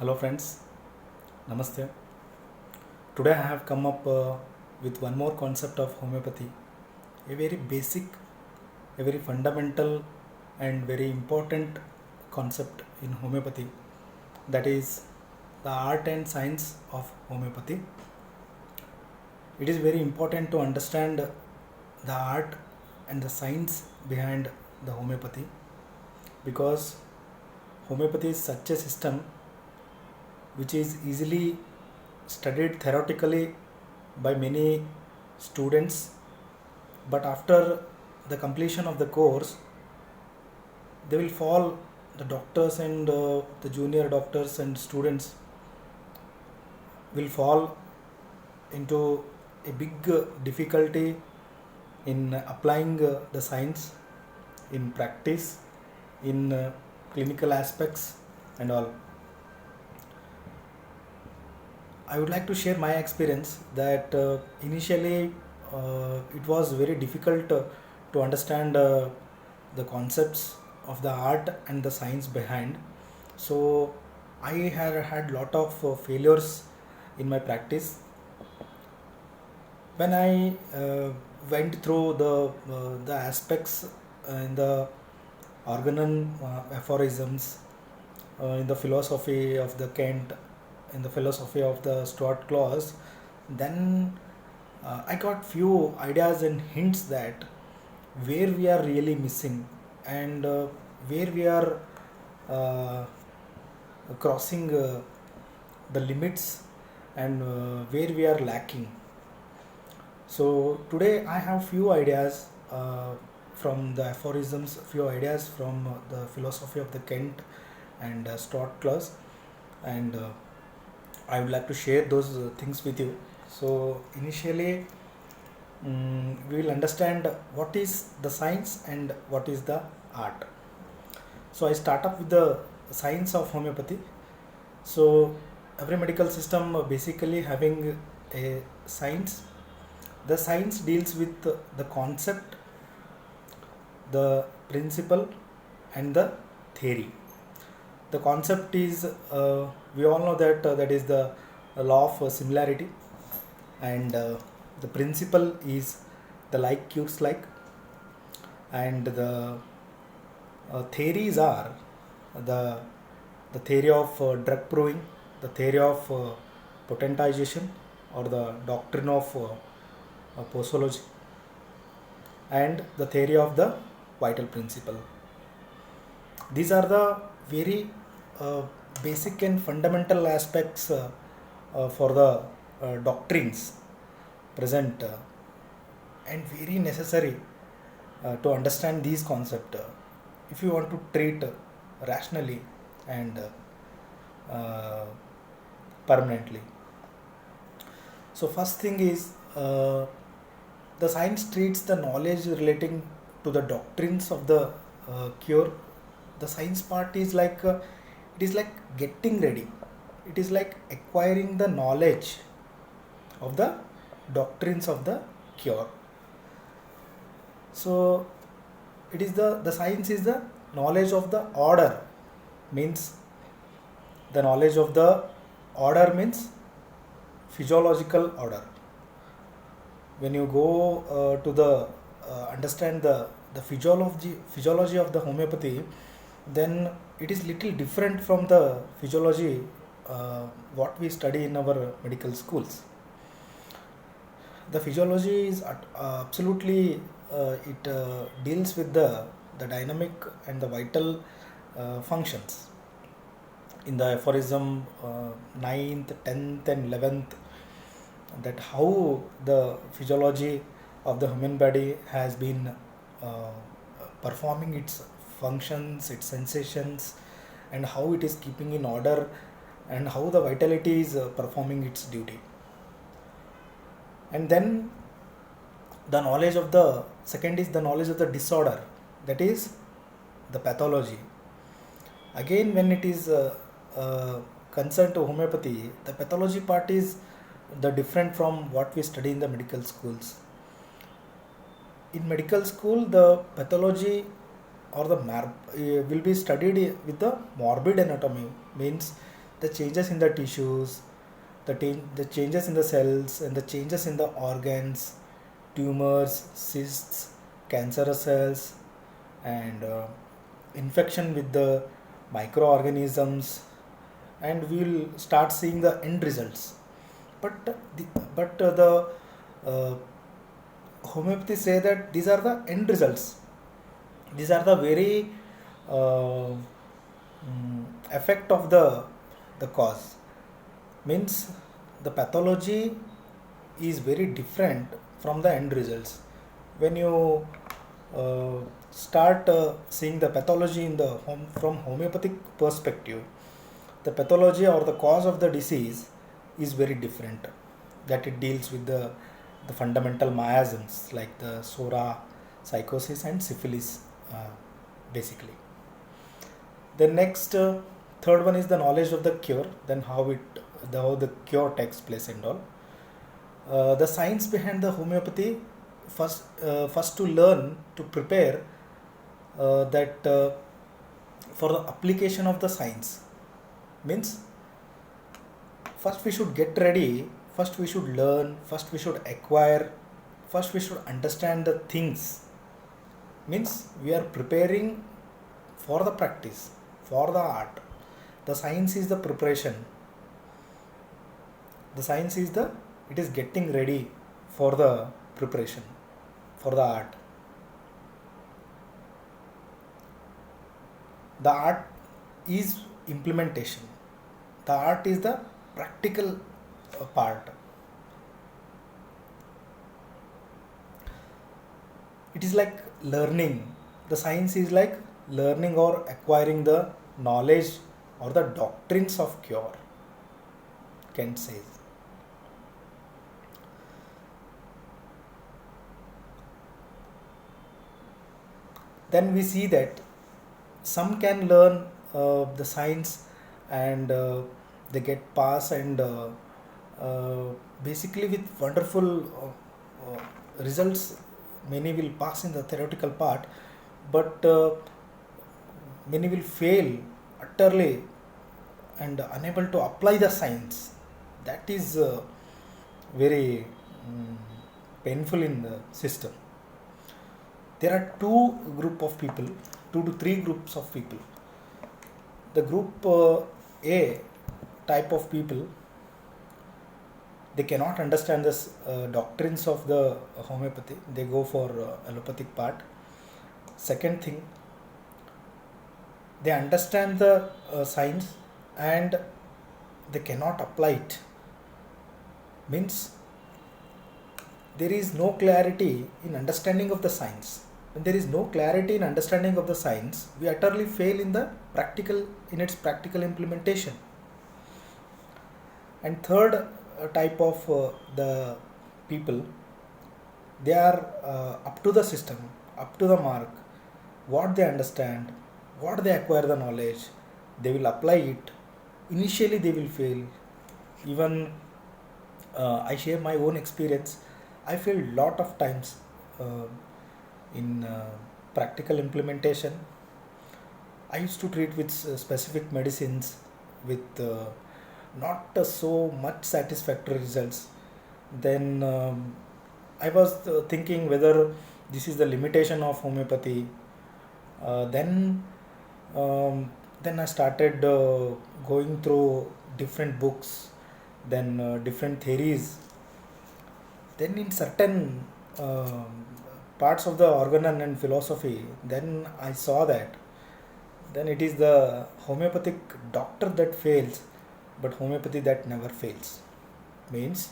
Hello friends, Namaste. Today I have come up with one more concept of homeopathy, a very basic, a very fundamental and very important concept in homeopathy, that is the art and science of homeopathy. It is very important to understand the art and the science behind the homeopathy, because homeopathy is such a system which is easily studied theoretically by many students, but after the completion of the course they will fall, the doctors and the junior doctors and students will fall into a big difficulty in applying the science in practice, in clinical aspects and all. I would like to share my experience that initially it was very difficult to understand the concepts of the art and the science behind. So I had lot of failures in my practice when I went through the aspects in the organon aphorisms, in the philosophy of the Kant, in the philosophy of the Stuart Claus. Then I got few ideas and hints that where we are really missing, and where we are uh, crossing the limits, and where we are lacking. So today I have few ideas from the aphorisms, few ideas from the philosophy of the Kent and Stuart Claus, and I would like to share those things with you. So initially, we will understand what is the science and what is the art. So I start up with the science of homeopathy. So every medical system basically having a science. The science deals with the concept, the principle and the theory. The concept is, we all know that that is the law of similarity, and the principle is the like cures like, and the theories are the the theory of drug proving, the theory of potentization or the doctrine of posology, and the theory of the vital principle. These are the very uh, basic and fundamental aspects for the doctrines present, and very necessary to understand these concepts if you want to treat rationally and permanently. So first thing is, the science treats the knowledge relating to the doctrines of the cure. The science part is like, it is like getting ready, it is like acquiring the knowledge of the doctrines of the cure. So it is the science is the knowledge of the order, means the knowledge of the order means physiological order. When you go to the understand the physiology of the homeopathy, then it is little different from the physiology what we study in our medical schools. The physiology is absolutely, it deals with the dynamic and the vital functions. In the aphorism 9th, 10th and 11th, that how the physiology of the human body has been uh, performing its functions, its sensations, and how it is keeping in order, and how the vitality is performing its duty. And then the knowledge of the second is the knowledge of the disorder, that is the pathology. Again, when it is concerned to homeopathy, the pathology part is the different from what we study in the medical schools. In medical school, the pathology or the will be studied with the morbid anatomy, means the changes in the tissues, the changes in the cells, and the changes in the organs, tumors, cysts, cancerous cells, and infection with the microorganisms, and we'll start seeing the end results. But the uh, homeopathy say that these are the end results. These are the very uh, effect of the cause. Means the pathology is very different from the end results. When you start seeing the pathology in the from homeopathic perspective, the pathology or the cause of the disease is very different. That it deals with the fundamental miasms like the sora, psychosis, and syphilis, basically. The next third one is the knowledge of the cure. Then how the cure takes place and all. The science behind the homeopathy, first to learn to prepare that for the application of the science. Means first we should get ready, first we should learn, first we should acquire, first we should understand the things. Means we are preparing for the practice, for the art. The science is the preparation. The science is it is getting ready for the preparation, for the art. The art is implementation. The art is the practical part. It is like learning. The science is like learning or acquiring the knowledge or the doctrines of cure, Kant says. Then we see that some can learn the science, and they get pass, and basically with wonderful results. Many will pass in the theoretical part, but many will fail utterly and unable to apply the science. That is very painful in the system. There are two to three groups of people. The group A type of people, they cannot understand this doctrines of the homeopathy. They go for allopathic part. Second thing, they understand the science and they cannot apply it. Means there is no clarity in understanding of the science. When there is no clarity in understanding of the science, we utterly fail in its practical implementation. And third type of the people, they are up to the system, up to the mark. What they understand, what they acquire the knowledge, they will apply it. Initially they will fail. Even I share my own experience. I failed lot of times in practical implementation. I used to treat with specific medicines with not so much satisfactory results. Then I was thinking whether this is the limitation of homeopathy. Then I started going through different books, then different theories. Then in certain parts of the organon and philosophy, then I saw that then it is the homeopathic doctor that fails, but homeopathy that never fails. Means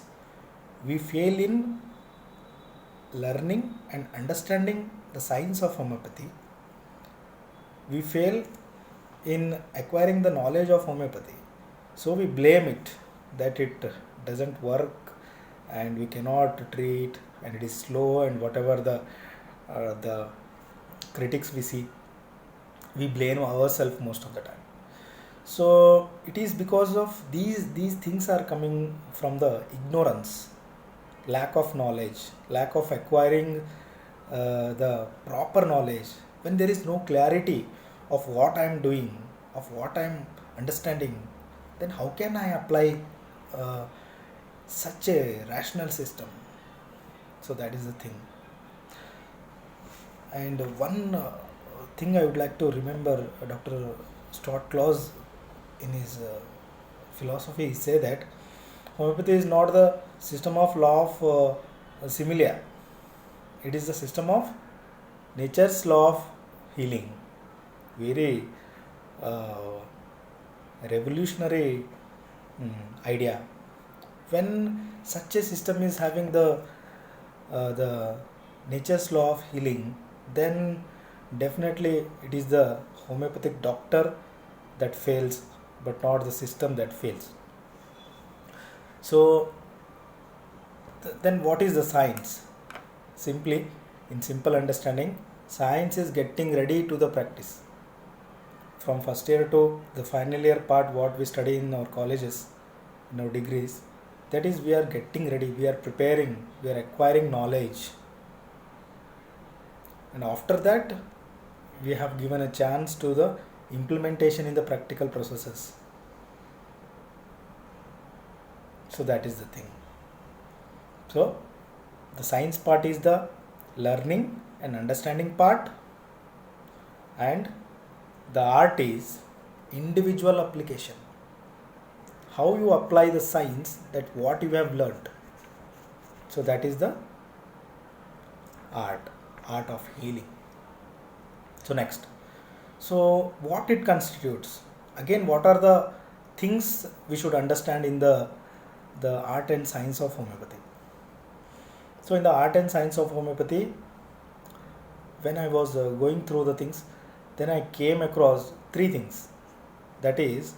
we fail in learning and understanding the science of homeopathy. We fail in acquiring the knowledge of homeopathy. So we blame it that it doesn't work and we cannot treat and it is slow and whatever the critics we see, we blame ourselves most of the time. So it is because of these things are coming from the ignorance, lack of knowledge, lack of acquiring the proper knowledge. When there is no clarity of what I am doing, of what I am understanding, then how can I apply uh, such a rational system? So that is the thing. And one thing I would like to remember, Dr. Stuart Claus in his philosophy, he say that homeopathy is not the system of law of similia. It is the system of nature's law of healing. Very uh, revolutionary idea. When such a system is having the nature's law of healing, then definitely it is the homeopathic doctor that fails, but not the system that fails. So then what is the science? Simply, in simple understanding, science is getting ready to the practice. From first year to the final year part, what we study in our colleges, in our degrees, that is, we are getting ready, we are preparing, we are acquiring knowledge. And after that, we have given a chance to the implementation in the practical processes. So that is the thing. So the science part is the learning and understanding part, and the art is individual application. How you apply the science, that what you have learned. So that is the art of healing. So next, so what it constitutes? Again, what are the things we should understand in the art and science of homeopathy? So in the art and science of homeopathy, when I was going through the things, then I came across three things. That is,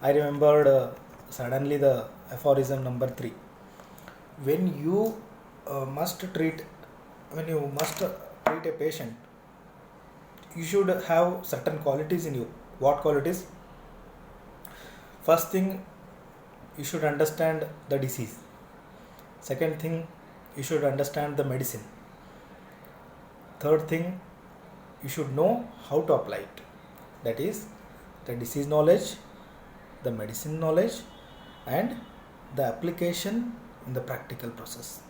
I remembered suddenly the aphorism number 3. When you must treat a patient, you should have certain qualities in you. What qualities? First thing, you should understand the disease. Second thing, you should understand the medicine. Third thing, you should know how to apply it. That is, the disease knowledge, the medicine knowledge, and the application in the practical process.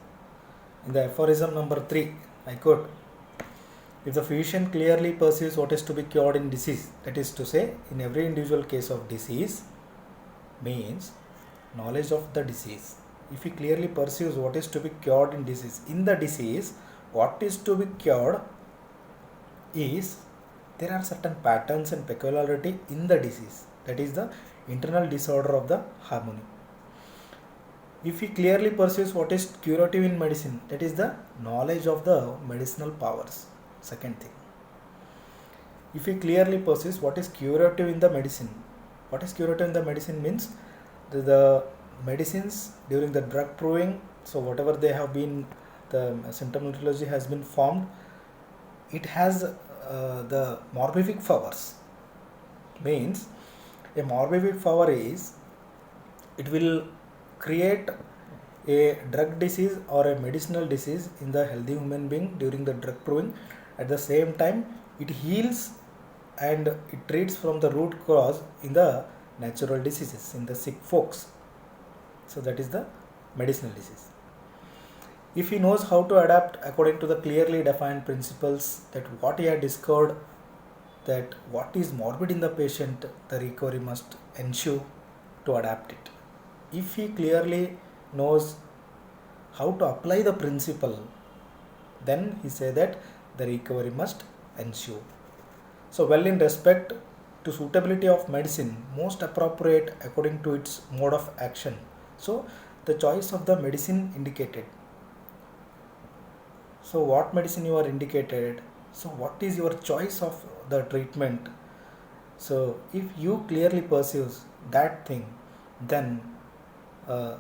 In the aphorism number 3, I quote, if the physician clearly perceives what is to be cured in disease, that is to say, in every individual case of disease, means knowledge of the disease. If he clearly perceives what is to be cured in disease, what is to be cured is, there are certain patterns and peculiarity in the disease. That is the internal disorder of the harmony. If he clearly perceives what is curative in medicine, that is the knowledge of the medicinal powers. Second thing. If he clearly perceives what is curative in the medicine, what is curative in the medicine means the medicines during the drug proving, so whatever they have been, the symptomatology has been formed, it has the morbific powers. Means a morbific power is, it will create a drug disease or a medicinal disease in the healthy human being during the drug proving. At the same time, it heals and it treats from the root cause in the natural diseases, in the sick folks. So that is the medicinal disease. If he knows how to adapt according to the clearly defined principles, that what he had discovered, that what is morbid in the patient, the recovery must ensure to adapt it. If he clearly knows how to apply the principle, then he say that the recovery must ensure. So well, in respect to suitability of medicine, most appropriate according to its mode of action. So the choice of the medicine indicated. So what medicine you are indicated, so what is your choice of the treatment. So if you clearly perceives that thing, then the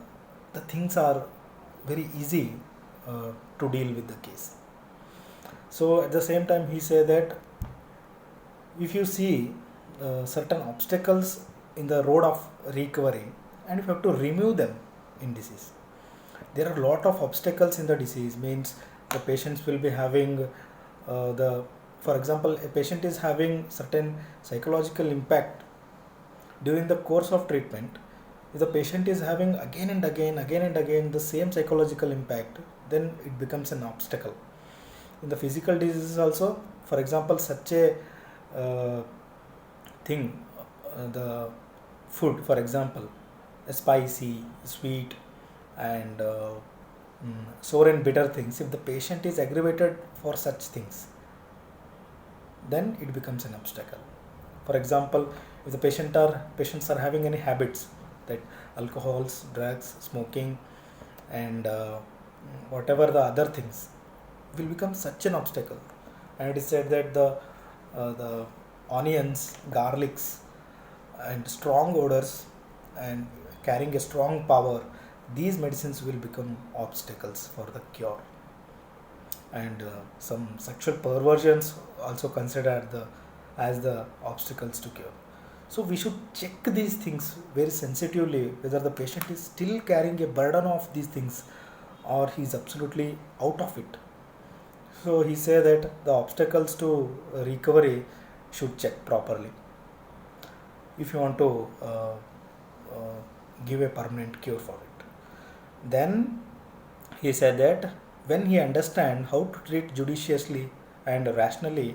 things are very easy to deal with the case. So at the same time, he say that if you see certain obstacles in the road of recovery, and if you have to remove them in disease, there are a lot of obstacles in the disease. Means the patients will be having for example, a patient is having certain psychological impact during the course of treatment, if the patient is having again and again the same psychological impact, then it becomes an obstacle. In the physical diseases also, for example, such a thing, the food, for example, spicy, sweet, and sour and bitter things, if the patient is aggravated for such things, then it becomes an obstacle. For example, if the patients are having any habits, that alcohols, drugs, smoking, and whatever the other things, will become such an obstacle. And it is said that the onions, garlics, and strong odors, and carrying a strong power, these medicines will become obstacles for the cure. And some sexual perversions also considered as the obstacles to cure. So we should check these things very sensitively, whether the patient is still carrying a burden of these things or he is absolutely out of it. So he said that the obstacles to recovery should check properly if you want to give a permanent cure for it. Then he said that when he understands how to treat judiciously and rationally,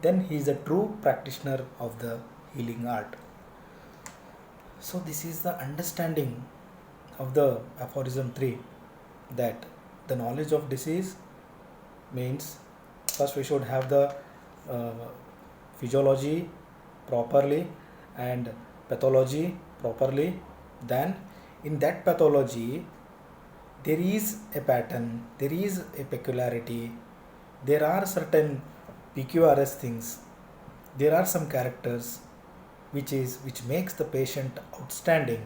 then he is a true practitioner of the healing art. So this is the understanding of the aphorism 3, that the knowledge of disease means first we should have the physiology properly and pathology properly. Then in that pathology there is a pattern, there is a peculiarity, there are certain PQRS things, there are some characters which makes the patient outstanding,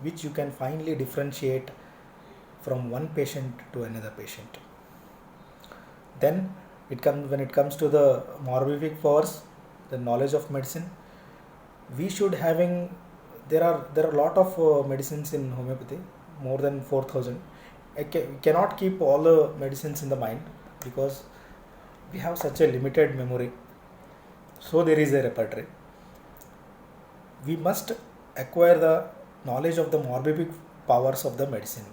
which you can finally differentiate from one patient to another patient. Then when it comes to the morphic powers, the knowledge of medicine, we should having, there are a lot of medicines in homeopathy, more than 4,000. We cannot keep all the medicines in the mind because we have such a limited memory. So there is a repertory. We must acquire the knowledge of the morphic powers of the medicine.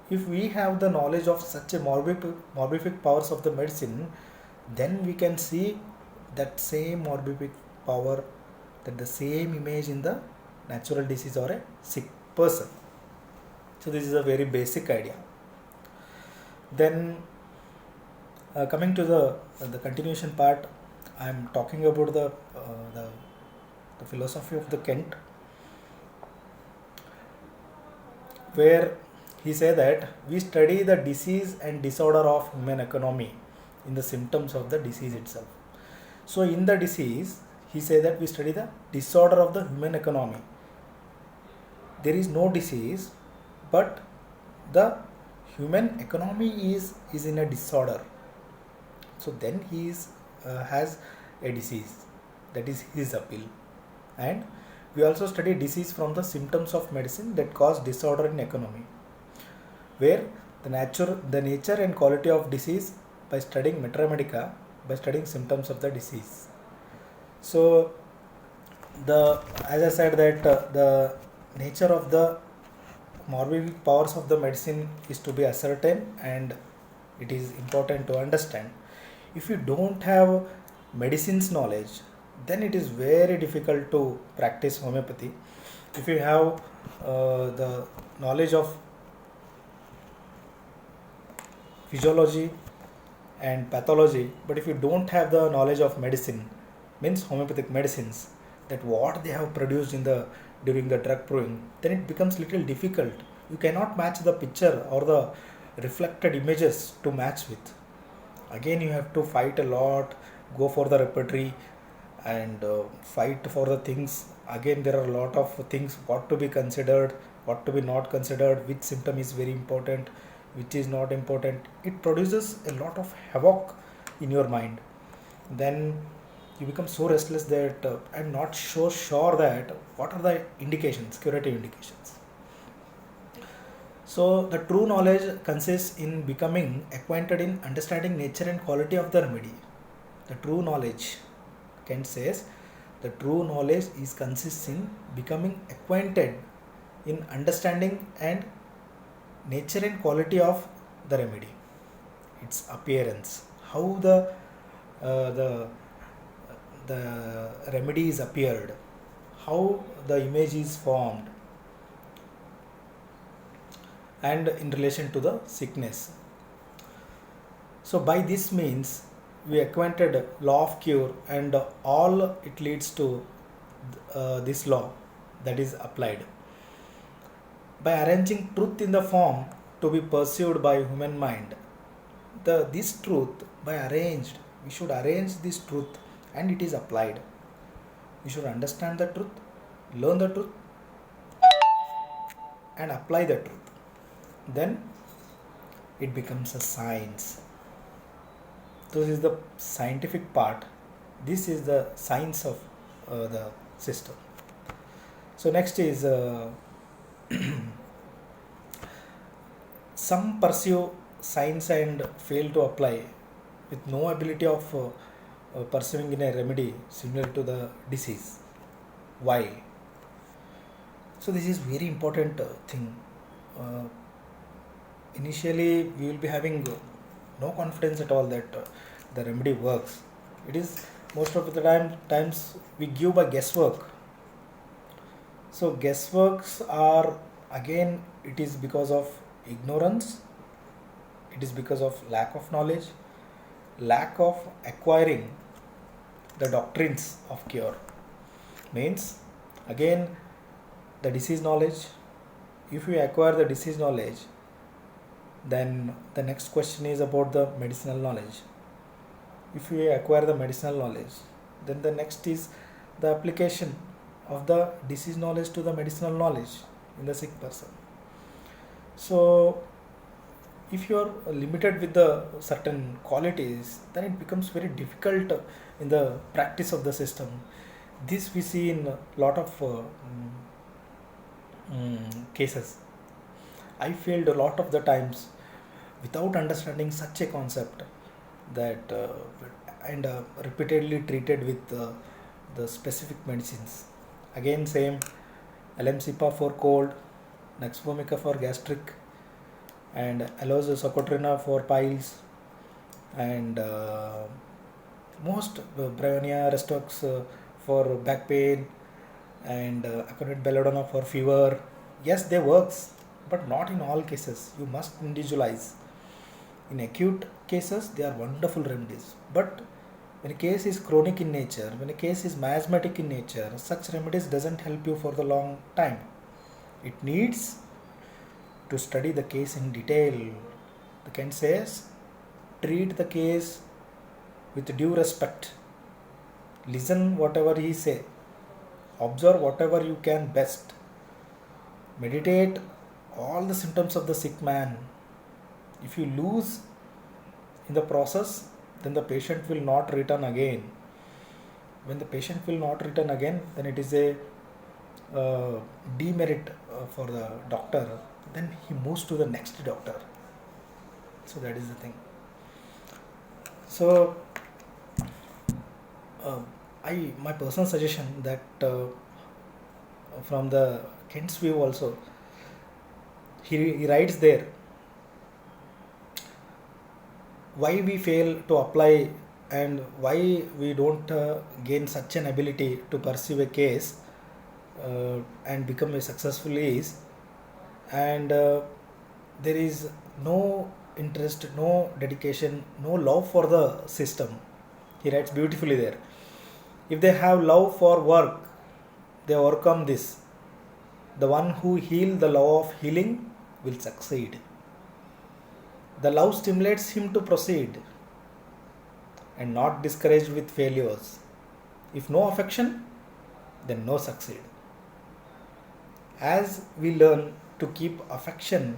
If we have the knowledge of such a morphic powers of the medicine, then we can see that same morphic power, that the same image in the natural disease or a sick person. So this is a very basic idea. Then coming to the continuation part, I am talking about the philosophy of the Kent, where he said that we study the disease and disorder of human economy in the symptoms of the disease itself. So in the disease, he said that we study the disorder of the human economy. There is no disease, but the human economy is in a disorder. So then he has a disease, that is his appeal. And we also study disease from the symptoms of medicine that cause disorder in economy, where the nature and quality of disease by studying Mater Medica, by studying symptoms of the disease. So as I said that the nature of the morphic powers of the medicine is to be ascertained, and it is important to understand. If you don't have medicine's knowledge, then it is very difficult to practice homeopathy. If you have the knowledge of physiology and pathology, but if you don't have the knowledge of medicine, means homeopathic medicines, that what they have produced during the drug proving, then it becomes little difficult. You cannot match the picture or the reflected images to match with. Again, you have to fight a lot, go for the repertory, and fight for the things. Again, there are a lot of things, what to be considered, what to be not considered, which symptom is very important, which is not important. It produces a lot of havoc in your mind. Then you become so restless that I'm not so sure that what are the indications, curative indications. So the true knowledge consists in becoming acquainted in understanding nature and quality of the remedy. The true knowledge, Kent says, The true knowledge is consists in becoming acquainted in understanding and nature and quality of the remedy, its appearance, how uh, the the remedy is appeared, how the image is formed, and in relation to the sickness. So by this means we acquainted law of cure and all it leads to this law that is applied. By arranging truth in the form to be perceived by human mind, this truth by arranged, we should arrange this truth and it is applied. We should understand the truth, learn the truth and apply the truth. Then it becomes a science. This is the scientific part. This is the science of the system. So next is some pursue science and fail to apply with no ability of pursuing in a remedy similar to the disease. Why? So this is very important thing. Initially we will be having no confidence at all that the remedy works. It is most of the times we give by guesswork. So guessworks are, again, it is because of ignorance, it is because of lack of knowledge, lack of acquiring the doctrines of cure. Means, again, the disease knowledge. If you acquire the disease knowledge, then the next question is about the medicinal knowledge. If you acquire the medicinal knowledge, then the next is the application of the disease knowledge to the medicinal knowledge in the sick person. So if you are limited with the certain qualities, then it becomes very difficult in the practice of the system. This we see in a lot of cases. I failed a lot of the times without understanding such a concept, that and repeatedly treated with the specific medicines. Again same, LM-Cipa for cold, Nux Vomica for gastric, and Aloes Socotrina for piles, and most Bryonia Restox for back pain, and Aconite Belladonna for fever. Yes, they works, but not in all cases. You must individualize. In acute cases, they are wonderful remedies, but when a case is chronic in nature, when a case is miasmatic in nature, such remedies doesn't help you for the long time. It needs to study the case in detail. The Kent says, treat the case with due respect. Listen whatever he say. Observe whatever you can best. Meditate all the symptoms of the sick man. If you lose in the process, then the patient will not return again. When the patient will not return again, then it is a demerit for the doctor. Then he moves to the next doctor. So that is the thing. So my personal suggestion that from the Kent's view also, he writes there, why we fail to apply and why we don't gain such an ability to perceive a case and become a successful is, and there is no interest, no dedication, no love for the system. He writes beautifully there. If they have love for work, they overcome this. The one who heals the law of healing will succeed. The love stimulates him to proceed and not discouraged with failures. If no affection, then no succeed. As we learn to keep affection,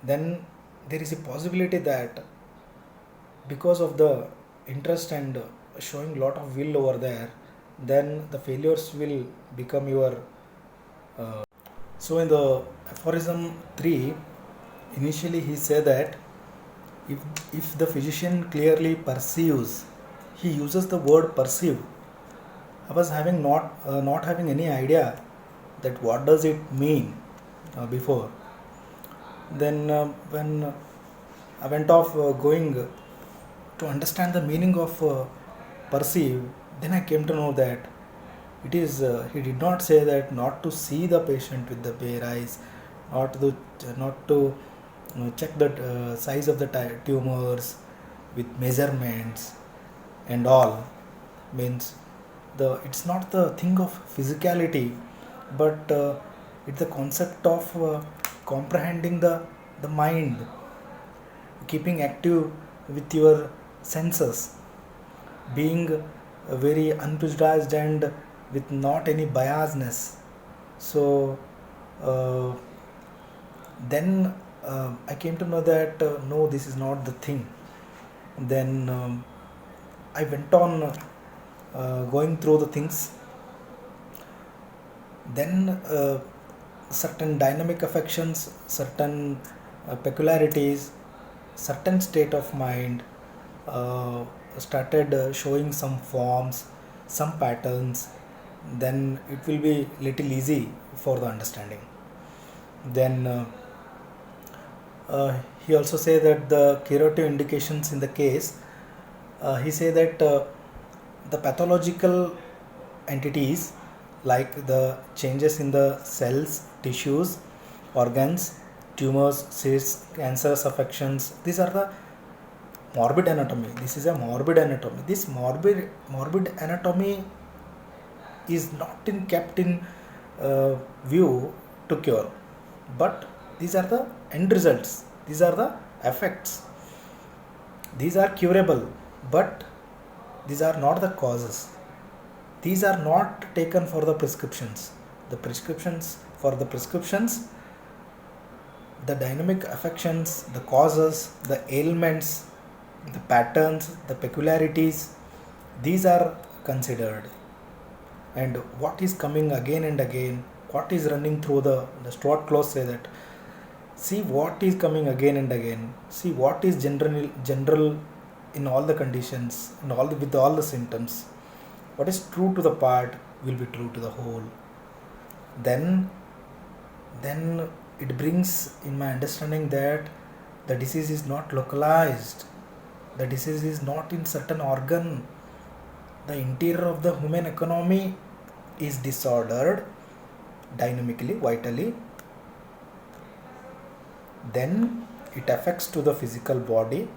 then there is a possibility that because of the interest and showing lot of will over there, then the failures will become your so in the aphorism 3, initially he said that if the physician clearly perceives he uses the word perceive. I was having not having any idea that what does it mean before. Then when I went off going to understand the meaning of perceive, then I came to know that it is he did not say that not to see the patient with the bare eyes, not to check the size of the tumors with measurements and all. Means the it's not the thing of physicality, but it's the concept of comprehending the mind, keeping active with your senses, being very unprejudiced and with not any biasness. So uh, then I came to know that no, this is not the thing. Then I went on going through the things. Then certain dynamic affections, certain peculiarities, certain state of mind uh, started showing some forms, some patterns. Then it will be little easy for the understanding. Then he also say that the curative indications in the case, he say that the pathological entities like the changes in the cells, tissues, organs, tumors, cysts, cancers, affections, these are the morbid anatomy. This is a morbid anatomy. This morbid anatomy is not kept in view to cure, but these are the end results, these are the effects. These are curable, but these are not the causes. These are not taken for the prescriptions. The prescriptions for the prescriptions, the dynamic affections, the causes, the ailments, the patterns, the peculiarities, these are considered. And what is coming again and again, what is running through the Stuart Close say that see what is coming again and again, see what is general in all the conditions and with all the symptoms. What is true to the part will be true to the whole. Then it brings in my understanding that the disease is not localized, the disease is not in certain organ. The interior of the human economy is disordered dynamically, vitally. Then it affects to the physical body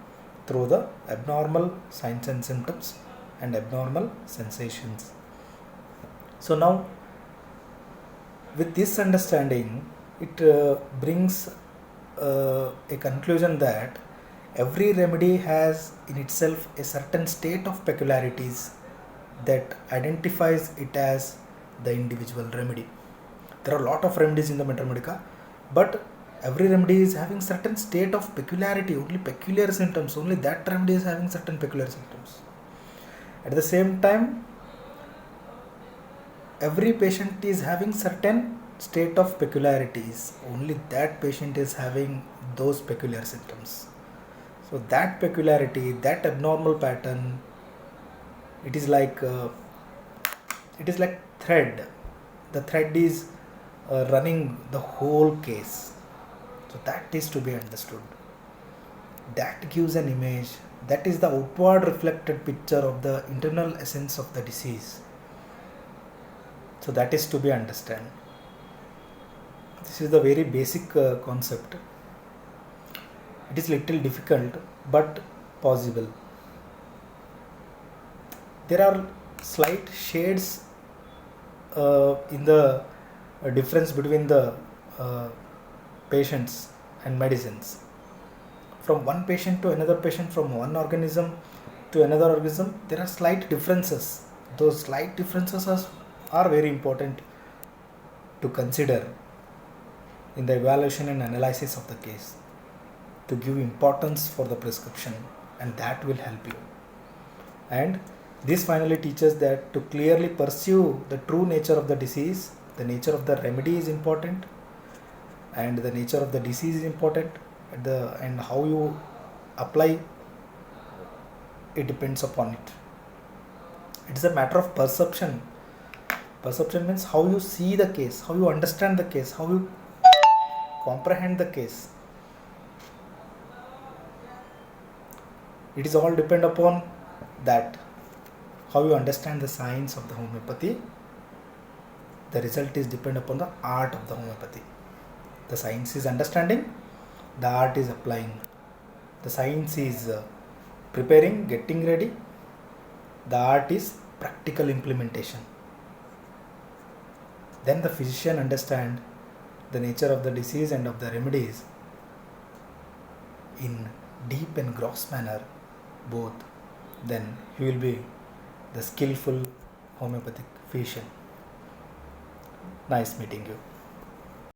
through the abnormal signs and symptoms and abnormal sensations. So now with this understanding, it brings a conclusion that every remedy has in itself a certain state of peculiarities that identifies it as the individual remedy. There are a lot of remedies in the Mentor Medica, but every remedy is having certain state of peculiarity, only peculiar symptoms, only that remedy is having certain peculiar symptoms. At the same time, every patient is having certain state of peculiarities, only that patient is having those peculiar symptoms. So that peculiarity, that abnormal pattern, it is like thread. The thread is running the whole case. So that is to be understood. That gives an image. That is the outward reflected picture of the internal essence of the disease. So that is to be understood. This is the very basic concept. It is little difficult but possible. There are slight shades in the difference between the patients and medicines. From one patient to another patient, from one organism to another organism, there are slight differences. Those slight differences are very important to consider in the evaluation and analysis of the case, to give importance for the prescription, and that will help you. And this finally teaches that to clearly pursue the true nature of the disease, the nature of the remedy is important, and the nature of the disease is important, and how you apply it depends upon it. It is a matter of perception. Perception means how you see the case, how you understand the case, how you comprehend the case. It is all depend upon that, how you understand the science of the homeopathy. The result is depend upon the art of the homeopathy. The science is understanding, the art is applying. The science is preparing, getting ready. The art is practical implementation. Then the physician understand the nature of the disease and of the remedies in deep and gross manner, both. Then he will be the skillful homeopathic physician. Nice meeting you.